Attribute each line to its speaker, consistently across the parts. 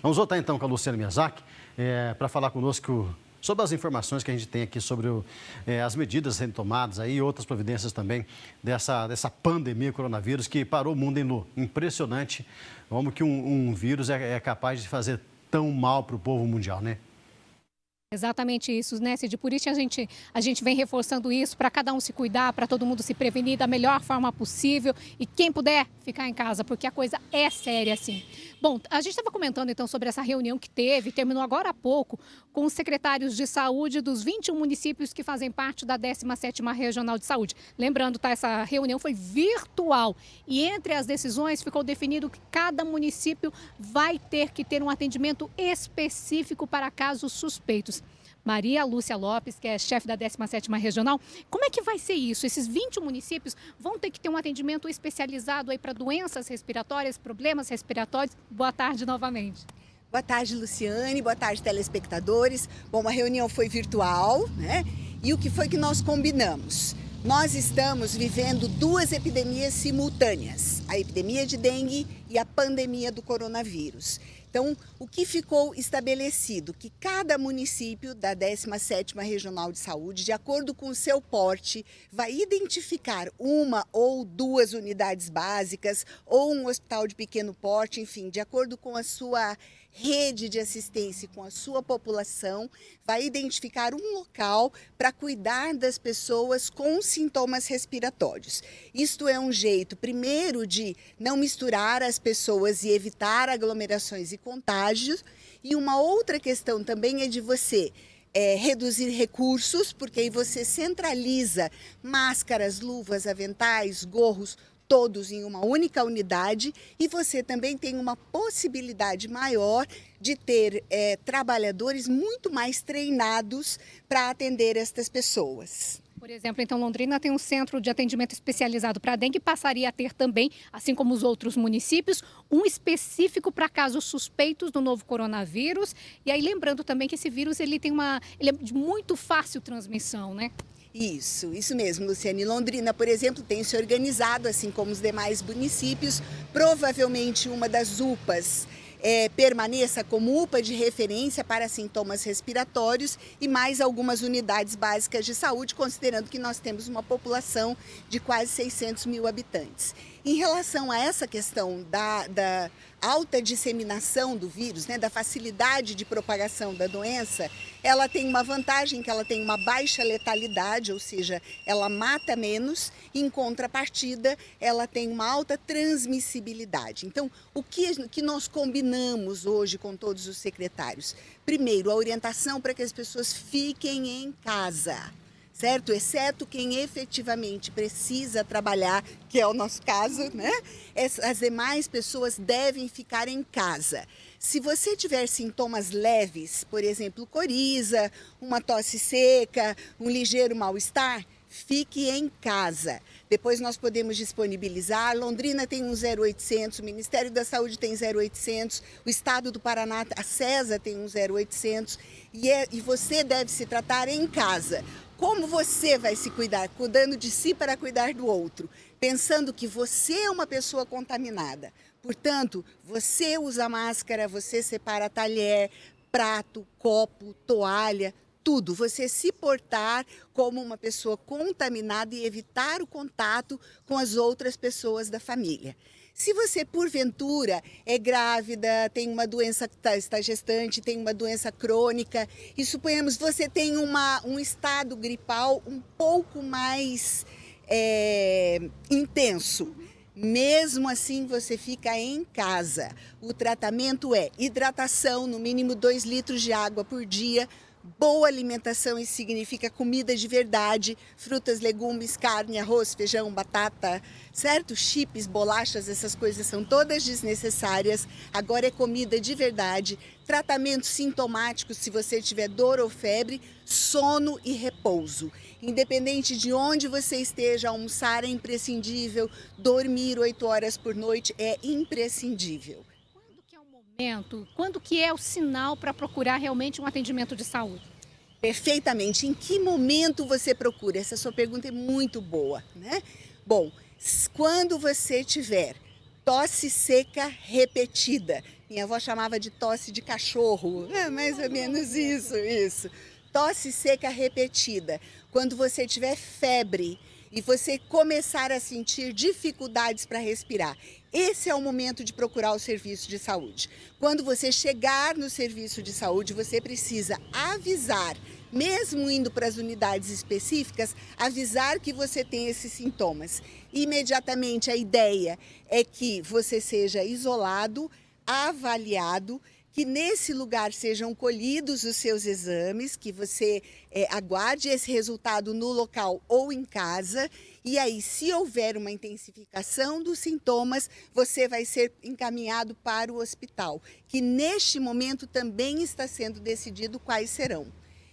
Speaker 1: Vamos voltar então com a Luciana Miyazaki para falar conosco sobre as informações que a gente tem aqui sobre as medidas sendo tomadas aí, e outras providências também dessa pandemia coronavírus que parou o mundo em lu. Impressionante como que um vírus é capaz de fazer tão mal para o povo mundial, né?
Speaker 2: Exatamente isso, né, Cid? Por isso a gente vem reforçando isso para cada um se cuidar, para todo mundo se prevenir da melhor forma possível e quem puder ficar em casa, porque a coisa é séria, assim. Bom, a gente estava comentando então sobre essa reunião que terminou agora há pouco, com os secretários de saúde dos 21 municípios que fazem parte da 17ª Regional de Saúde. Lembrando, tá, essa reunião foi virtual e entre as decisões ficou definido que cada município vai ter que ter um atendimento específico para casos suspeitos. Maria Lúcia Lopes, que é chefe da 17ª Regional, como é que vai ser isso? Esses 20 municípios vão ter que ter um atendimento especializado aí para doenças respiratórias, problemas respiratórios? Boa tarde novamente.
Speaker 3: Boa tarde, Luciane. Boa tarde, telespectadores. Bom, a reunião foi virtual, né? E o que foi que nós combinamos? Nós estamos vivendo duas epidemias simultâneas, a epidemia de dengue e a pandemia do coronavírus. Então, o que ficou estabelecido? Que cada município da 17ª Regional de Saúde, de acordo com o seu porte, vai identificar uma ou duas unidades básicas ou um hospital de pequeno porte, enfim, de acordo com a sua rede de assistência com a sua população, vai identificar um local para cuidar das pessoas com sintomas respiratórios. Isto é um jeito, primeiro, de não misturar as pessoas e evitar aglomerações e contágios. E uma outra questão também é de você reduzir recursos, porque aí você centraliza máscaras, luvas, aventais, gorros, todos em uma única unidade, e você também tem uma possibilidade maior de ter trabalhadores muito mais treinados para atender estas pessoas.
Speaker 2: Por exemplo, então Londrina tem um centro de atendimento especializado para dengue, passaria a ter também, assim como os outros municípios, um específico para casos suspeitos do novo coronavírus. E aí lembrando também que esse vírus ele é de muito fácil transmissão, né?
Speaker 3: Isso mesmo, Luciane. Londrina, por exemplo, tem se organizado, assim como os demais municípios. Provavelmente uma das UPAs permaneça como UPA de referência para sintomas respiratórios e mais algumas unidades básicas de saúde, considerando que nós temos uma população de quase 600 mil habitantes. Em relação a essa questão da alta disseminação do vírus, né, da facilidade de propagação da doença, ela tem uma vantagem que ela tem uma baixa letalidade, ou seja, ela mata menos, em contrapartida, ela tem uma alta transmissibilidade. Então, o que nós combinamos hoje com todos os secretários? Primeiro, a orientação para que as pessoas fiquem em casa, certo? Exceto quem efetivamente precisa trabalhar, que é o nosso caso, né? As demais pessoas devem ficar em casa. Se você tiver sintomas leves, por exemplo, coriza, uma tosse seca, um ligeiro mal-estar, fique em casa. Depois nós podemos disponibilizar. Londrina tem um 0800, o Ministério da Saúde tem 0800, o Estado do Paraná, a CESA tem um 0800 e você deve se tratar em casa. Como você vai se cuidar? Cuidando de si para cuidar do outro, pensando que você é uma pessoa contaminada. Portanto, você usa máscara, você separa talher, prato, copo, toalha, tudo. Você se portar como uma pessoa contaminada e evitar o contato com as outras pessoas da família. Se você, porventura, é grávida, tem uma doença que está gestante, tem uma doença crônica, e suponhamos você tem um estado gripal um pouco mais intenso, mesmo assim você fica em casa. O tratamento é hidratação, no mínimo 2 litros de água por dia, boa alimentação, isso significa comida de verdade, frutas, legumes, carne, arroz, feijão, batata, certo? Chips, bolachas, essas coisas são todas desnecessárias. Agora é comida de verdade, tratamento sintomático se você tiver dor ou febre, sono e repouso. Independente de onde você esteja, almoçar é imprescindível, dormir 8 horas por noite é imprescindível.
Speaker 2: Quando que é o sinal para procurar realmente um atendimento de saúde?
Speaker 3: Perfeitamente. Em que momento você procura? Essa sua pergunta é muito boa, né? Bom, quando você tiver tosse seca repetida, Minha avó chamava de tosse de cachorro, é mais ou menos isso. Tosse seca repetida. Quando você tiver febre e você começar a sentir dificuldades para respirar, esse é o momento de procurar o serviço de saúde. Quando você chegar no serviço de saúde, você precisa avisar, mesmo indo para as unidades específicas, avisar que você tem esses sintomas. Imediatamente a ideia é que você seja isolado, avaliado, que nesse lugar sejam colhidos os seus exames, que você aguarde esse resultado no local ou em casa. E aí, se houver uma intensificação dos sintomas, você vai ser encaminhado para o hospital, que neste momento também está sendo decidido quais serão.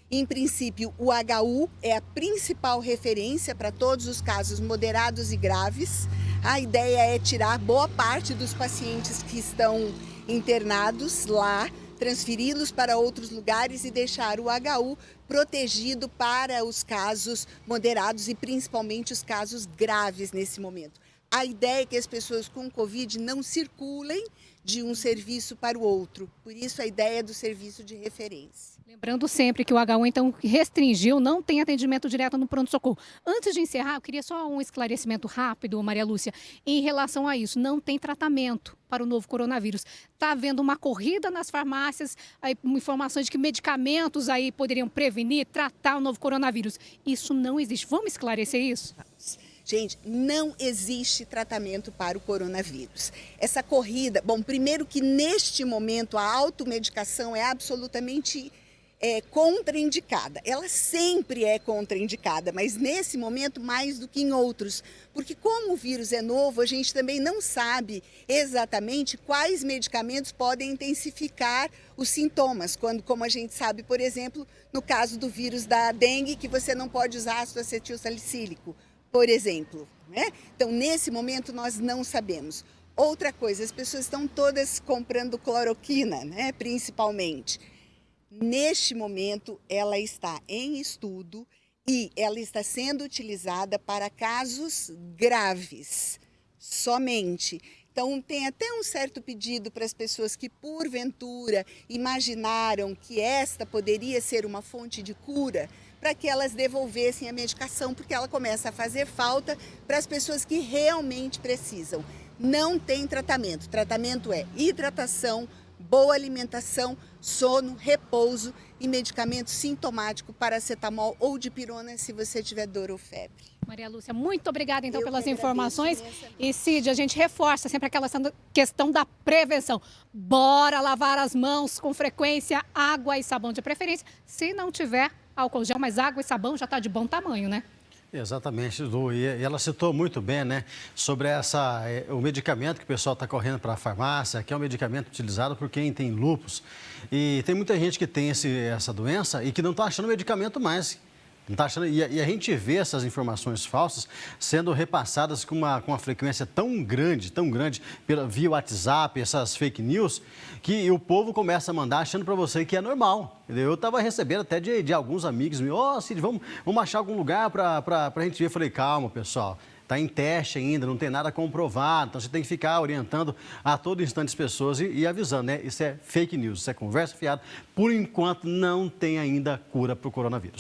Speaker 3: Em princípio, o HU é a principal referência para todos os casos moderados e graves. A ideia é tirar boa parte dos pacientes que estão internados lá, transferi-los para outros lugares e deixar o HU protegido para os casos moderados e principalmente os casos graves nesse momento. A ideia é que as pessoas com Covid não circulem de um serviço para o outro, por isso a ideia do serviço de referência.
Speaker 2: Lembrando sempre que o HU, então, restringiu, não tem atendimento direto no pronto-socorro. Antes de encerrar, eu queria só um esclarecimento rápido, Maria Lúcia, em relação a isso. Não tem tratamento para o novo coronavírus. Está havendo uma corrida nas farmácias, aí, informações de que medicamentos aí poderiam prevenir, tratar o novo coronavírus. Isso não existe. Vamos esclarecer isso?
Speaker 3: Gente, não existe tratamento para o coronavírus. Essa corrida, bom, primeiro que neste momento a automedicação é absolutamente contraindicada. Ela sempre é contraindicada, mas nesse momento mais do que em outros. Porque como o vírus é novo, a gente também não sabe exatamente quais medicamentos podem intensificar os sintomas. Como a gente sabe, por exemplo, no caso do vírus da dengue, que você não pode usar ácido acetilsalicílico, por exemplo, né? Então, nesse momento, nós não sabemos. Outra coisa, as pessoas estão todas comprando cloroquina, né? Principalmente. Neste momento, ela está em estudo e ela está sendo utilizada para casos graves, somente. Então, tem até um certo pedido para as pessoas que, porventura, imaginaram que esta poderia ser uma fonte de cura, para que elas devolvessem a medicação, porque ela começa a fazer falta para as pessoas que realmente precisam. Não tem tratamento. Tratamento é hidratação, boa alimentação, sono, repouso e medicamento sintomático, paracetamol ou dipirona, se você tiver dor ou febre.
Speaker 2: Maria Lúcia, muito obrigada então pelas informações. E Cid, a gente reforça sempre aquela questão da prevenção. Bora lavar as mãos com frequência, água e sabão de preferência. Se não tiver álcool gel, mas água e sabão já está de bom tamanho, né?
Speaker 1: Exatamente, Lu. E ela citou muito bem, né, sobre o medicamento que o pessoal está correndo para a farmácia, que é um medicamento utilizado por quem tem lúpus. E tem muita gente que tem essa doença e que não está achando medicamento mais. Não tá achando, e a gente vê essas informações falsas sendo repassadas com uma frequência tão grande, via WhatsApp, essas fake news, que o povo começa a mandar achando para você que é normal. Entendeu? Eu estava recebendo até de alguns amigos meus, Cid, vamos achar algum lugar para a gente ver. Eu falei, calma, pessoal. Está em teste ainda, não tem nada comprovado, então você tem que ficar orientando a todo instante as pessoas e avisando, né? Isso é fake news, isso é conversa fiada. Por enquanto, não tem ainda cura para o coronavírus.